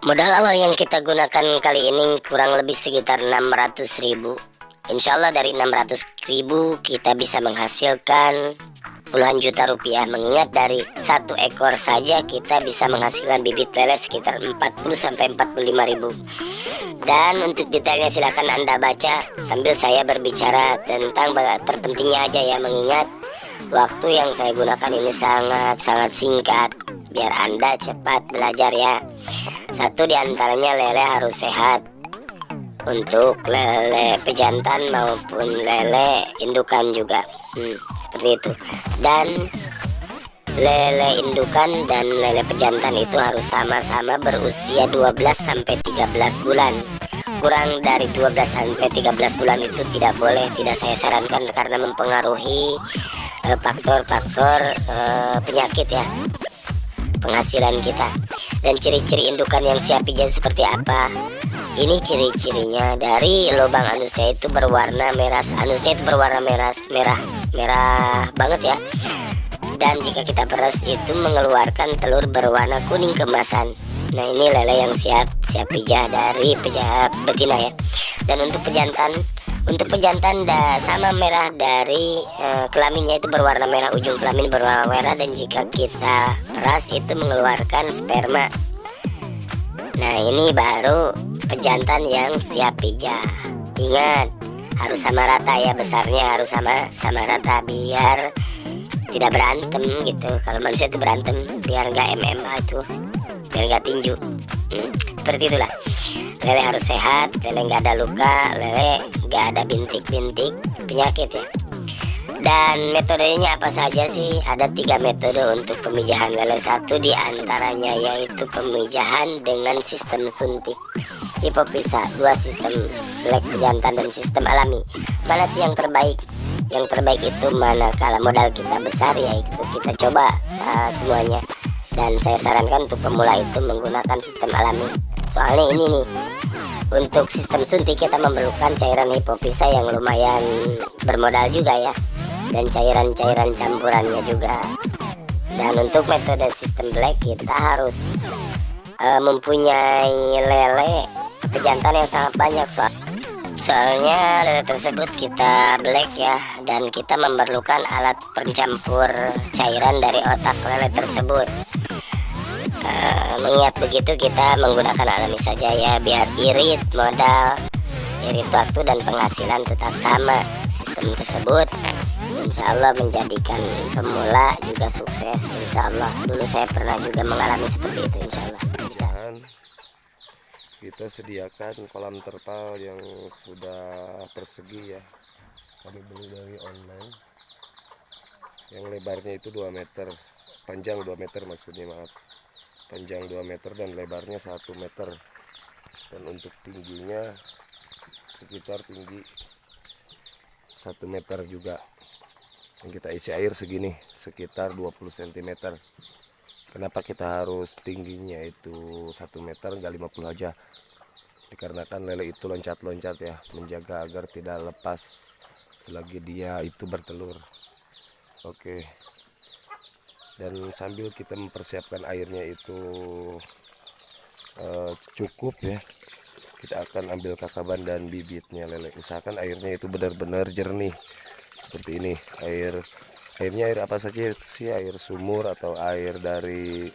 Modal awal yang kita gunakan kali ini kurang lebih sekitar 600.000. Insya Allah dari 600.000 kita bisa menghasilkan puluhan juta rupiah. Mengingat dari satu ekor saja kita bisa menghasilkan bibit lele sekitar 40 sampai 45.000. Dan untuk detailnya silahkan Anda baca sambil saya berbicara tentang terpentingnya aja ya, mengingat waktu yang saya gunakan ini sangat-sangat singkat. Biar Anda cepat belajar ya. Satu diantaranya lele harus sehat. Untuk lele pejantan maupun lele indukan juga seperti itu. Dan lele indukan dan lele pejantan itu harus sama-sama berusia 12 sampai 13 bulan. Kurang dari 12 sampai 13 bulan itu tidak boleh, tidak saya sarankan karena mempengaruhi faktor-faktor penyakit ya, penghasilan kita. Dan ciri-ciri indukan yang siap hijau seperti apa? Ini ciri-cirinya, dari lubang anusnya itu berwarna merah, anusnya itu berwarna merah banget ya. Dan jika kita peras itu mengeluarkan telur berwarna kuning keemasan. Nah ini lele yang siap pijah dari betina ya. Dan untuk pejantan sama merah dari kelaminnya itu berwarna merah, ujung kelamin berwarna merah. Dan jika kita peras itu mengeluarkan sperma. Nah ini baru pejantan yang siap pijah. Ingat harus sama rata ya, besarnya harus sama rata biar tidak berantem gitu. Kalau manusia itu berantem biar nggak MMA itu, biar nggak tinju. Seperti itulah. Lele harus sehat, lele nggak ada luka, lele nggak ada bintik-bintik penyakit ya. Dan metodenya apa saja sih? Ada 3 metode untuk pemijahan lele. Satu diantaranya yaitu pemijahan dengan sistem suntik hipofisa, 2 sistem black pejantan dan sistem alami. Mana sih yang terbaik? Yang terbaik itu manakala modal kita besar, yaitu kita coba semuanya. Dan saya sarankan untuk pemula itu menggunakan sistem alami. Soalnya ini nih, untuk sistem suntik kita memerlukan cairan hipofisa yang lumayan bermodal juga ya, dan cairan-cairan campurannya juga. Dan untuk metode sistem black kita harus mempunyai lele pejantan yang sangat banyak, soalnya lele tersebut kita black ya, dan kita memerlukan alat pencampur cairan dari otak lele tersebut. Mengingat begitu kita menggunakan alami saja ya, biar irit modal, irit waktu dan penghasilan tetap sama. Sistem tersebut insya Allah menjadikan pemula juga sukses. Insya Allah, dulu saya pernah juga mengalami seperti itu. Insya Allah bisa. Kita sediakan kolam terpal yang sudah persegi ya, kami beli dari online. Yang lebarnya itu 2 meter, panjang 2 meter maksudnya, maaf, panjang 2 meter dan lebarnya 1 meter. Dan untuk tingginya sekitar tinggi 1 meter juga. Yang kita isi air segini, sekitar 20 cm. Kenapa kita harus tingginya itu 1 meter, nggak 50 aja? Dikarenakan lele itu loncat-loncat ya, menjaga agar tidak lepas selagi dia itu bertelur. Oke. Dan sambil kita mempersiapkan airnya itu cukup ya, kita akan ambil kakaban dan bibitnya lele. Usahakan airnya itu benar-benar jernih seperti ini. Airnya air apa saja sih, air sumur atau air dari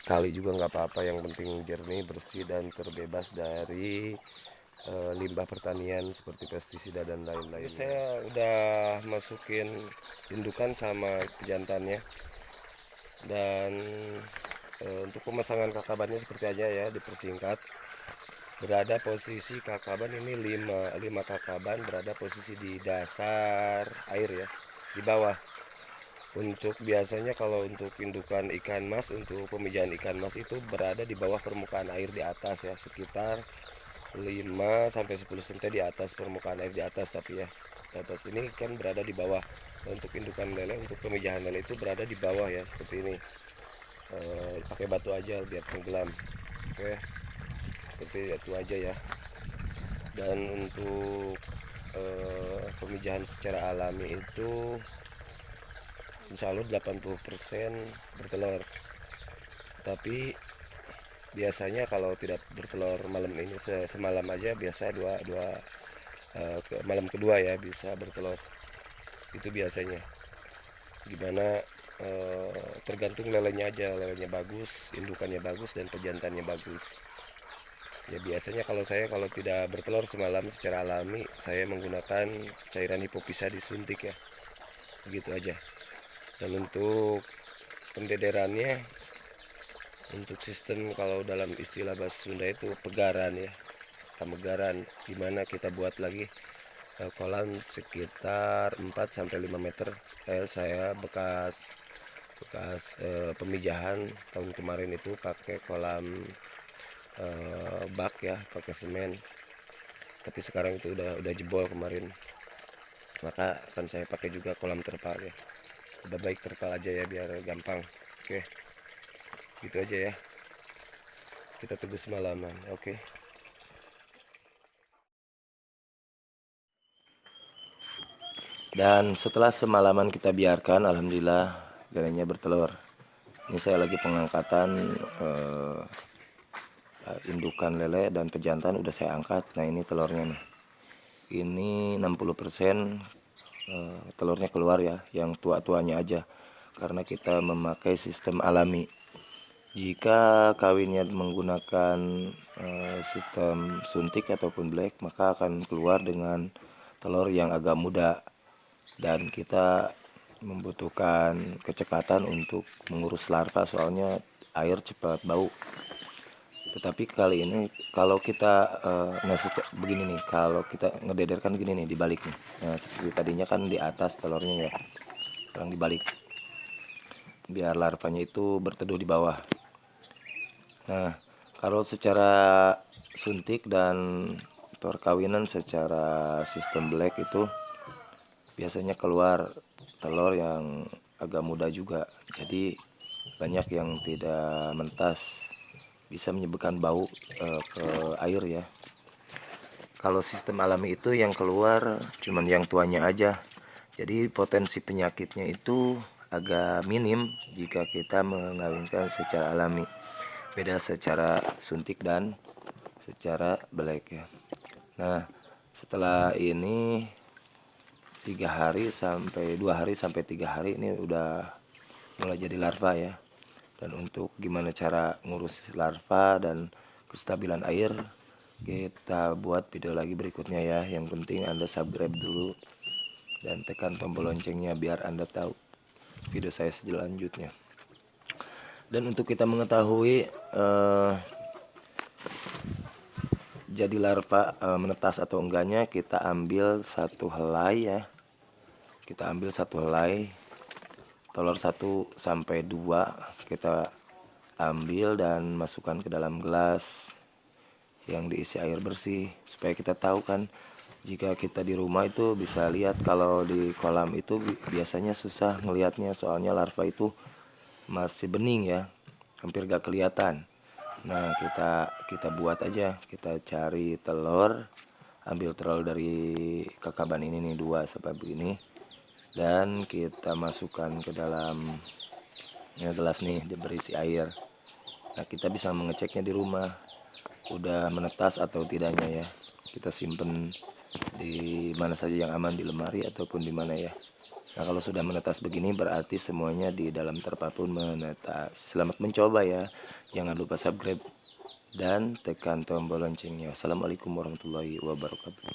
kali juga nggak apa-apa, yang penting jernih, bersih dan terbebas dari limbah pertanian seperti pestisida dan lain-lain. Saya udah masukin indukan sama pejantannya. Dan untuk pemasangan kakabannya seperti aja ya, dipersingkat. Berada posisi kakaban ini 5 kakaban berada posisi di dasar air ya, di bawah. Untuk biasanya kalau untuk indukan ikan mas, untuk pemijahan ikan mas itu berada di bawah permukaan air di atas ya, sekitar 5 sampai 10 cm di atas permukaan air di atas. Tapi ya di atas ini kan berada di bawah. Untuk indukan lele, untuk pemijahan lele itu berada di bawah ya, seperti ini. Pakai batu aja biar tenggelam. Oke, seperti itu aja ya. Dan untuk pemijahan secara alami itu insya Allah 80% bertelur. Tapi biasanya kalau tidak bertelur malam ini semalam aja biasa malam kedua ya bisa bertelur. Itu biasanya gimana, tergantung lelenya aja, lelenya bagus, indukannya bagus, dan pejantannya bagus. Ya biasanya kalau tidak bertelur semalam secara alami, saya menggunakan cairan hipofisa disuntik ya, begitu aja. Dan untuk pendederannya, untuk sistem kalau dalam istilah bahasa Sunda itu pegaran ya, pemegaran, dimana kita buat lagi kolam sekitar 4 sampai 5 meter. Saya bekas pemijahan tahun kemarin itu pakai kolam bak ya, pakai semen, tapi sekarang itu udah jebol kemarin, maka akan saya pakai juga kolam terpal ya. Lebih baik terpal aja ya biar gampang. Oke, gitu aja ya, kita tunggu semalaman. Oke. Dan setelah semalaman kita biarkan, alhamdulillah lelenya bertelur. Ini saya lagi pengangkatan indukan lele dan pejantan udah saya angkat. Nah ini telurnya nih, ini 60% telurnya keluar ya, yang tua-tuanya aja, karena kita memakai sistem alami. Jika kawinnya menggunakan sistem suntik ataupun black, maka akan keluar dengan telur yang agak muda, dan kita membutuhkan kecekatan untuk mengurus larva, soalnya air cepat bau. Tetapi kali ini kalau kita begini nih, kalau kita ngedederkan gini nih, dibalik nih. Nah seperti tadinya kan di atas telurnya ya, sekarang dibalik biar larvanya itu berteduh di bawah. Nah kalau secara suntik dan perkawinan secara sistem black itu biasanya keluar telur yang agak muda juga, jadi banyak yang tidak mentas, bisa menyebabkan bau ke air ya. Kalau sistem alami itu yang keluar cuman yang tuanya aja, jadi potensi penyakitnya itu agak minim jika kita mengawinkan secara alami. Beda secara suntik dan secara black ya. Nah setelah ini 2 hari sampai 3 hari ini udah mulai jadi larva ya. Dan untuk gimana cara ngurus larva dan kestabilan air, kita buat video lagi berikutnya ya. Yang penting Anda subscribe dulu dan tekan tombol loncengnya biar Anda tahu video saya selanjutnya. Dan untuk kita mengetahui jadi larva menetas atau enggaknya, kita ambil satu helai ya. Kita ambil satu helai telur 1 sampai 2, kita ambil dan masukkan ke dalam gelas yang diisi air bersih, supaya kita tahu kan, jika kita di rumah itu bisa lihat. Kalau di kolam itu biasanya susah ngelihatnya, soalnya larva itu masih bening ya, hampir gak kelihatan. Nah kita buat aja, kita cari telur, ambil telur dari kakaban ini nih 2 sampai begini, dan kita masukkan ke dalam gelas nih, berisi air. Nah kita bisa mengeceknya di rumah udah menetas atau tidaknya ya. Kita simpen di mana saja yang aman, di lemari ataupun di mana ya. Nah kalau sudah menetas begini berarti semuanya di dalam terpal pun menetas. Selamat mencoba ya, jangan lupa subscribe dan tekan tombol loncengnya. Assalamualaikum warahmatullahi wabarakatuh.